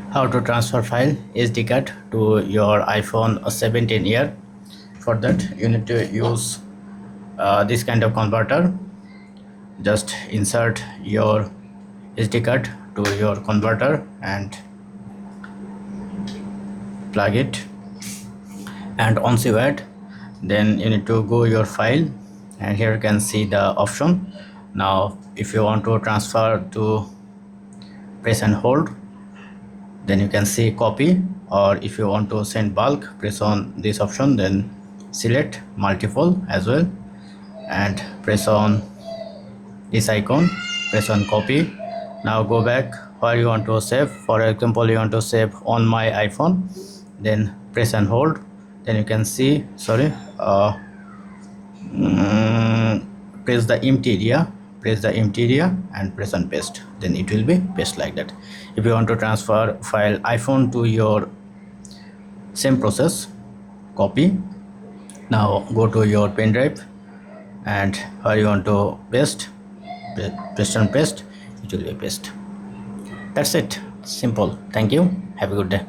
How to transfer file SD card to your iPhone 17 year. For that you need to use this kind of converter. Just insert your SD card to your converter and plug it, and once you add, then you need to go your file, and here you can see the option. Now if you want to transfer, to press and hold, then you can see copy, or if you want to send bulk, press on this option, then select multiple as well and press on this icon, press on copy. Now go back where you want to save. For example, you want to save on my iPhone, then press and hold, then you can see, press the empty area and press and paste, then it will be paste like that. If you want to transfer file iPhone to your, same process, copy. Now go to your pen drive, and where you want to paste, press and paste, it will be paste. That's it, simple. Thank you, have a good day.